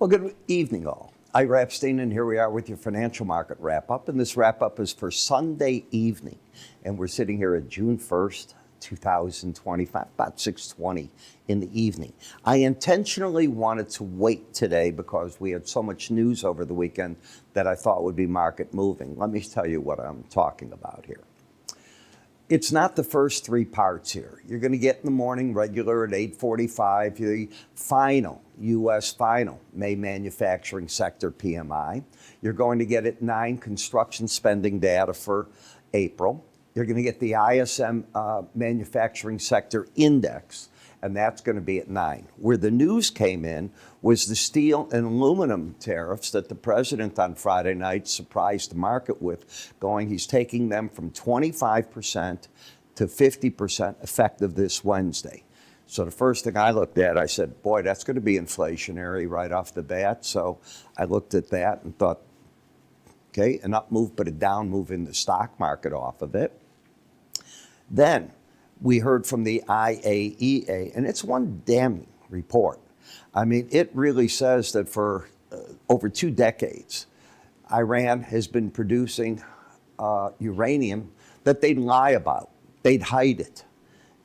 Well, good evening, all. Ira Epstein, and here we are with your financial market wrap-up. And this wrap-up is for Sunday evening. And we're sitting here at June 1st, 2025, about 6:20 in the evening. I intentionally wanted to wait today because we had so much news over the weekend that I thought would be market moving. Let me tell you what I'm talking about here. It's not the first three parts here. You're going to get in the morning regular at 8:45, the final, U.S. final May manufacturing sector PMI. You're going to get at 9 construction spending data for April. You're going to get the ISM manufacturing sector index, and that's going to be at 9. Where the news came in was the steel and aluminum tariffs that the president on Friday night surprised the market with, he's taking them from 25% to 50% effective this Wednesday. So the first thing I looked at, I said, boy, that's going to be inflationary right off the bat. So I looked at that and thought, okay, an up move, but a down move in the stock market off of it. Then we heard from the IAEA, and it's one damning report. I mean, it really says that for over 2 decades, Iran has been producing uranium that they'd lie about. They'd hide it.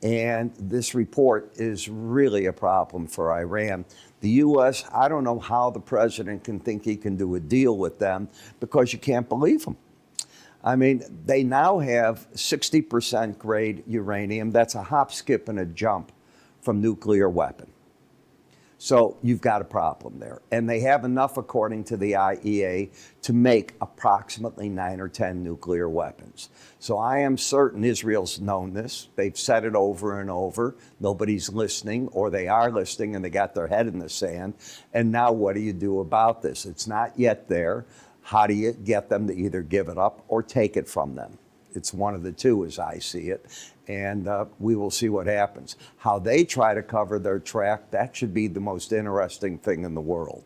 And this report is really a problem for Iran. The U.S., I don't know how the president can think he can do a deal with them because you can't believe him. I mean, they now have 60% grade uranium. That's a hop, skip, and a jump from nuclear weapon. So you've got a problem there. And they have enough, according to the IAEA, to make approximately 9 or 10 nuclear weapons. So I am certain Israel's known this. They've said it over and over. Nobody's listening, or they are listening and they got their head in the sand. And now what do you do about this? It's not yet there. How do you get them to either give it up or take it from them? It's one of the two as I see it. And we will see what happens. How they try to cover their track, that should be the most interesting thing in the world.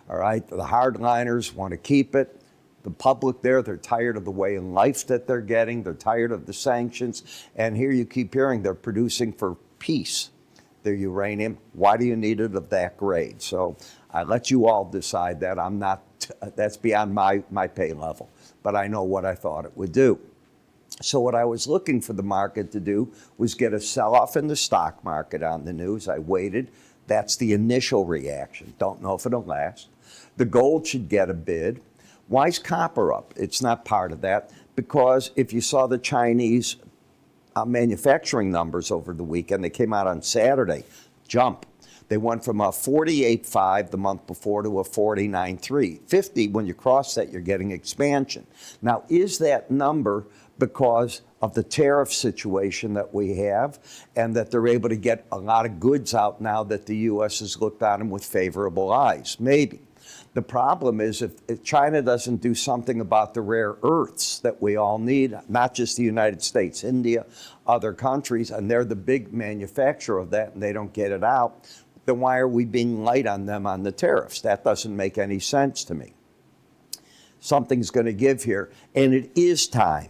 All right, the hardliners want to keep it. The public there, they're tired of the way in life that they're getting. They're tired of the sanctions. And here you keep hearing they're producing for peace, their uranium. Why do you need it of that grade? So I let you all decide that. I'm not, that's beyond my pay level. But I know what I thought it would do. So what I was looking for the market to do was get a sell-off in the stock market on the news. I waited. That's the initial reaction. Don't know if it'll last. The gold should get a bid. Why is copper up? It's not part of that because if you saw the Chinese manufacturing numbers over the weekend, they came out on Saturday, jump. They went from a 48.5 the month before to a 49.3. 50, when you cross that, you're getting expansion. Now, is that number because of the tariff situation that we have and that they're able to get a lot of goods out now that the U.S. has looked on them with favorable eyes? Maybe. The problem is if China doesn't do something about the rare earths that we all need, not just the United States, India, other countries, and they're the big manufacturer of that and they don't get it out, then why are we being light on them on the tariffs? That doesn't make any sense to me. Something's going to give here, and it is time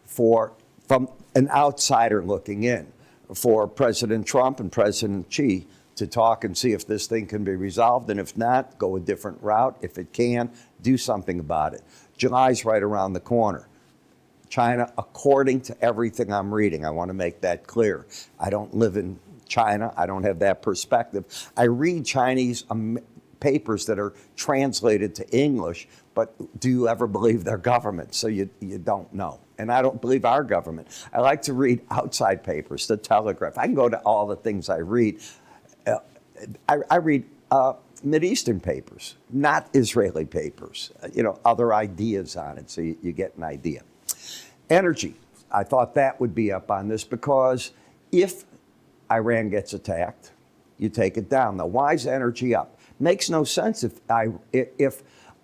from an outsider looking in, for President Trump and President Xi to talk and see if this thing can be resolved, and if not, go a different route. If it can, do something about it. July's right around the corner. China, according to everything I'm reading, I want to make that clear. I don't live in China. I don't have that perspective. I read Chinese papers that are translated to English, but do you ever believe their government? So you don't know. And I don't believe our government. I like to read outside papers, the Telegraph. I can go to all the things I read. I read Mideastern papers, not Israeli papers, other ideas on it, so you get an idea. Energy, I thought that would be up on this because if Iran gets attacked, you take it down. Now, why is energy up? Makes no sense if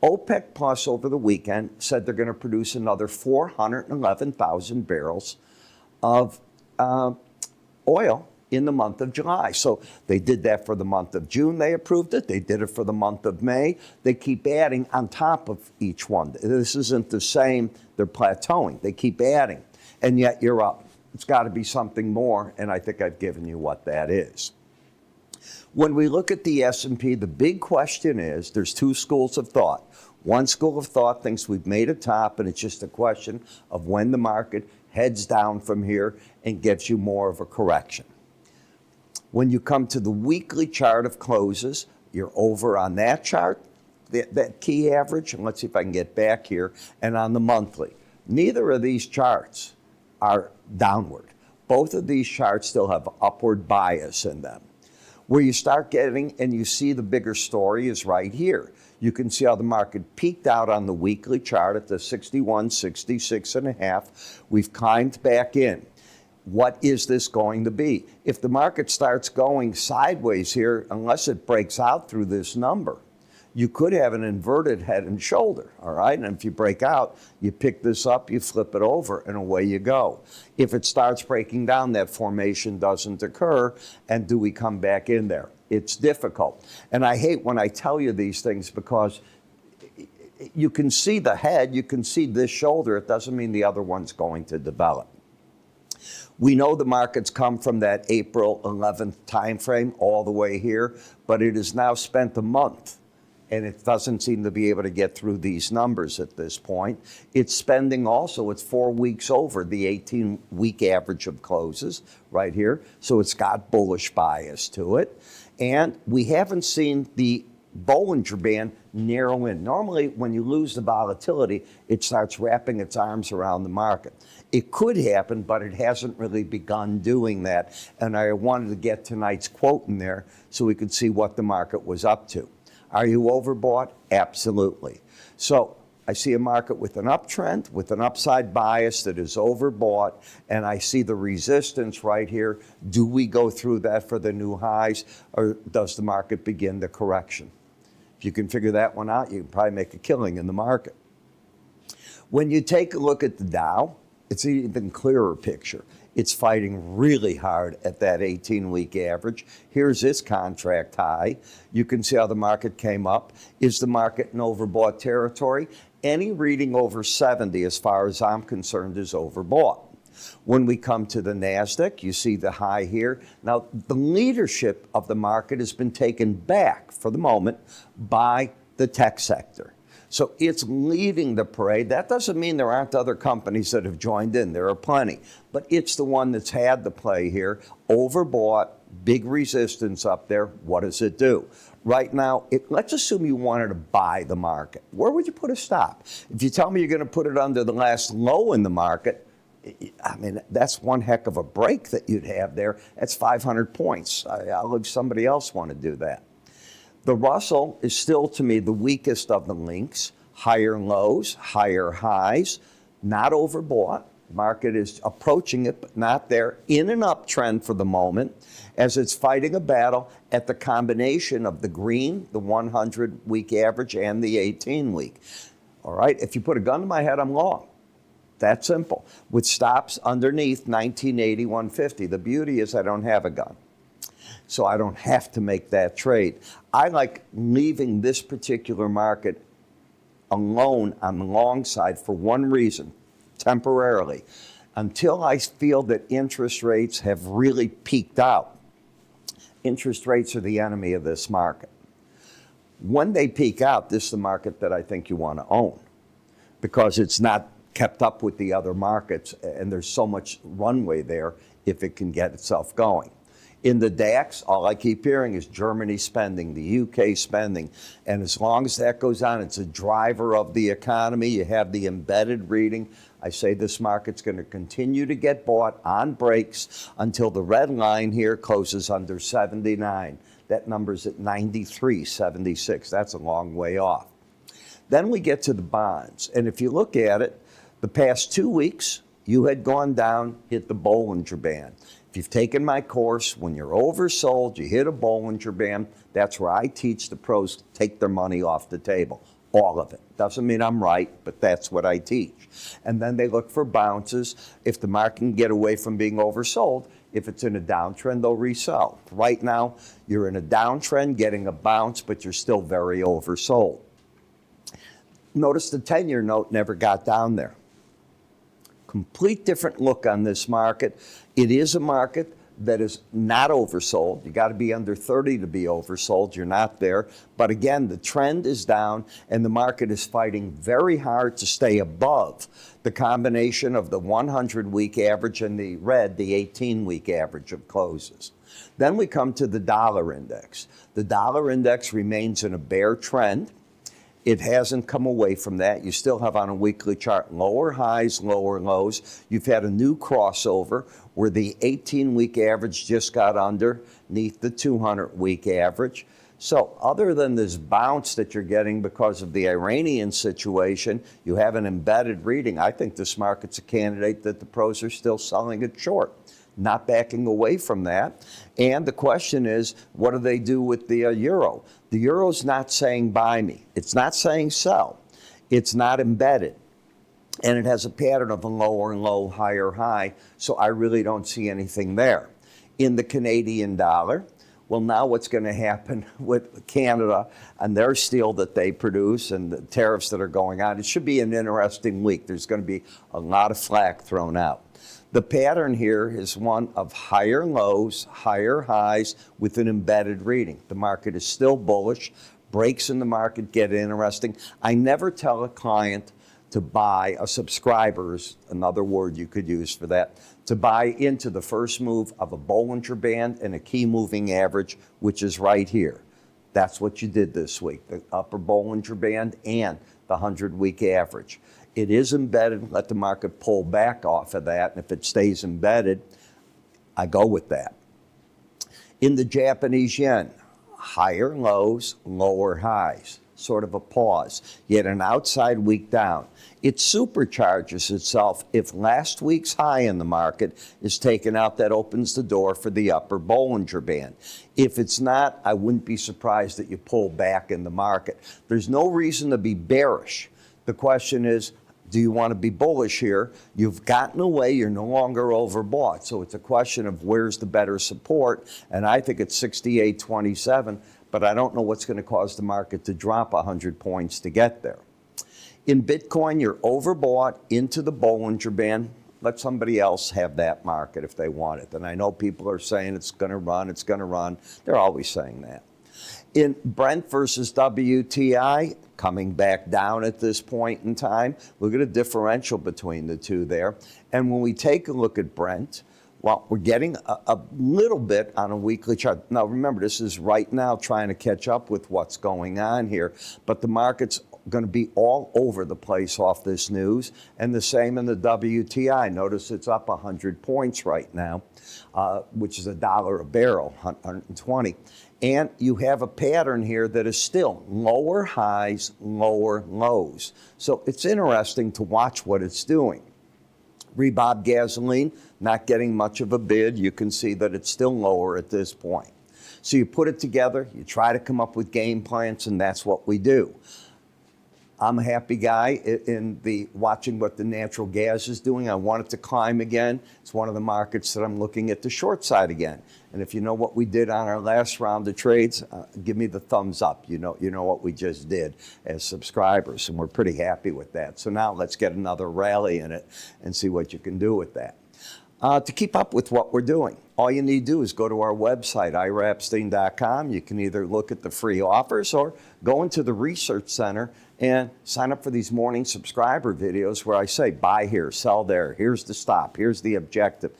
OPEC Plus over the weekend said they're going to produce another 411,000 barrels of oil in the month of July. So they did that for the month of June. They approved it. They did it for the month of May. They keep adding on top of each one. This isn't the same. They're plateauing. They keep adding. And yet you're up. It's got to be something more. And I think I've given you what that is. When we look at the S&P, the big question is, there's two schools of thought. One school of thought thinks we've made a top and it's just a question of when the market heads down from here and gives you more of a correction. When you come to the weekly chart of closes, you're over on that chart, that key average, and let's see if I can get back here, and on the monthly. Neither of these charts are downward. Both of these charts still have upward bias in them. Where you start getting, and you see the bigger story is right here. You can see how the market peaked out on the weekly chart at the 61, 66 and a half. We've climbed back in. What is this going to be? If the market starts going sideways here, unless it breaks out through this number, you could have an inverted head and shoulder, all right? And if you break out, you pick this up, you flip it over, and away you go. If it starts breaking down, that formation doesn't occur, and do we come back in there? It's difficult. And I hate when I tell you these things because you can see the head, you can see this shoulder, it doesn't mean the other one's going to develop. We know the markets come from that April 11th time frame all the way here, but it has now spent a month, and it doesn't seem to be able to get through these numbers at this point. It's spending also, it's 4 weeks over the 18-week average of closes right here, so it's got bullish bias to it. And we haven't seen the Bollinger Band narrow in. Normally, when you lose the volatility, it starts wrapping its arms around the market. It could happen, but it hasn't really begun doing that. And I wanted to get tonight's quote in there so we could see what the market was up to. Are you overbought? Absolutely. So I see a market with an uptrend, with an upside bias that is overbought, and I see the resistance right here. Do we go through that for the new highs, or does the market begin the correction? If you can figure that one out, you can probably make a killing in the market. When you take a look at the Dow, it's an even clearer picture. It's fighting really hard at that 18-week average. Here's its contract high. You can see how the market came up. Is the market in overbought territory? Any reading over 70, as far as I'm concerned, is overbought. When we come to the NASDAQ, you see the high here. Now, the leadership of the market has been taken back, for the moment, by the tech sector. So it's leading the parade. That doesn't mean there aren't other companies that have joined in. There are plenty. But it's the one that's had the play here. Overbought, big resistance up there. What does it do? Right now, let's assume you wanted to buy the market. Where would you put a stop? If you tell me you're going to put it under the last low in the market, I mean, that's one heck of a break that you'd have there. That's 500 points. I'll let somebody else want to do that. The Russell is still, to me, the weakest of the links. Higher lows, higher highs, not overbought. Market is approaching it, but not there. In an uptrend for the moment, as it's fighting a battle at the combination of the green, the 100-week average, and the 18-week. All right, if you put a gun to my head, I'm long. That simple. With stops underneath 1980, 150. The beauty is I don't have a gun, so I don't have to make that trade. I like leaving this particular market alone on the long side for one reason, temporarily, until I feel that interest rates have really peaked out. Interest rates are the enemy of this market. When they peak out, this is the market that I think you want to own, because it's not kept up with the other markets, and there's so much runway there if it can get itself going. In the DAX, all I keep hearing is Germany spending, the UK spending. And as long as that goes on, it's a driver of the economy. You have the embedded reading. I say this market's going to continue to get bought on breaks until the red line here closes under 79. That number's at 93.76. That's a long way off. Then we get to the bonds. And if you look at it, the past 2 weeks, you had gone down, hit the Bollinger Band. If you've taken my course, when you're oversold, you hit a Bollinger Band. That's where I teach the pros take their money off the table, all of it. Doesn't mean I'm right, but that's what I teach. And then they look for bounces. If the market can get away from being oversold, if it's in a downtrend, they'll resell. Right now, you're in a downtrend, getting a bounce, but you're still very oversold. Notice the 10-year note never got down there. Complete different look on this market. It is a market that is not oversold. You got to be under 30 to be oversold. You're not there. But again, the trend is down, and the market is fighting very hard to stay above the combination of the 100-week average and the 18-week average of closes. Then we come to the dollar index. The dollar index remains in a bear trend. It hasn't come away from that. You still have on a weekly chart lower highs, lower lows. You've had a new crossover where the 18-week average just got underneath the 200-week average. So other than this bounce that you're getting because of the Iranian situation, you have an embedded reading. I think this market's a candidate that the pros are still selling it short, not backing away from that. And the question is, what do they do with the euro? The euro's not saying buy me. It's not saying sell. It's not embedded. And it has a pattern of a lower low, higher high. So I really don't see anything there. In the Canadian dollar, well, now what's going to happen with Canada and their steel that they produce and the tariffs that are going on? It should be an interesting week. There's going to be a lot of flack thrown out. The pattern here is one of higher lows, higher highs with an embedded reading. The market is still bullish. Breaks in the market get interesting. I never tell a client to buy, a subscriber is another word you could use for that, to buy into the first move of a Bollinger Band and a key moving average, which is right here. That's what you did this week, the upper Bollinger Band and the 100-week average. It is embedded. Let the market pull back off of that. And if it stays embedded, I go with that. In the Japanese yen, higher lows, lower highs, sort of a pause. Yet an outside week down. It supercharges itself if last week's high in the market is taken out. That opens the door for the upper Bollinger Band. If it's not, I wouldn't be surprised that you pull back in the market. There's no reason to be bearish. The question is, do you want to be bullish here? You've gotten away. You're no longer overbought. So it's a question of where's the better support. And I think it's 68.27, but I don't know what's going to cause the market to drop 100 points to get there. In Bitcoin, you're overbought into the Bollinger Band. Let somebody else have that market if they want it. And I know people are saying it's going to run, it's going to run. They're always saying that. In Brent versus WTI, coming back down at this point in time. Look at a differential between the two there. And when we take a look at Brent, well, we're getting a little bit on a weekly chart. Now, remember, this is right now trying to catch up with what's going on here. But the market's going to be all over the place off this news. And the same in the WTI. Notice it's up 100 points right now, which is $1 a barrel, 120. And you have a pattern here that is still lower highs, lower lows. So it's interesting to watch what it's doing. Rebob gasoline, not getting much of a bid. You can see that it's still lower at this point. So you put it together, you try to come up with game plans, and that's what we do. I'm a happy guy in the watching what the natural gas is doing. I want it to climb again. It's one of the markets that I'm looking at the short side again. And if you know what we did on our last round of trades, give me the thumbs up. You know what we just did as subscribers, and we're pretty happy with that. So now let's get another rally in it and see what you can do with that. To keep up with what we're doing, all you need to do is go to our website, iraepstein.com. You can either look at the free offers or go into the research center and sign up for these morning subscriber videos where I say, buy here, sell there, here's the stop, here's the objective.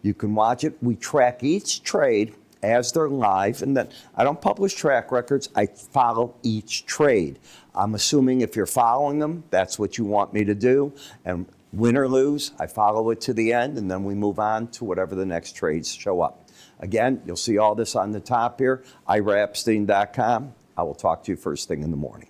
You can watch it. We track each trade as they're live, and then I don't publish track records. I follow each trade. I'm assuming if you're following them, that's what you want me to do. And win or lose, I follow it to the end, and then we move on to whatever the next trades show up. Again, you'll see all this on the top here, iraepstein.com. I will talk to you first thing in the morning.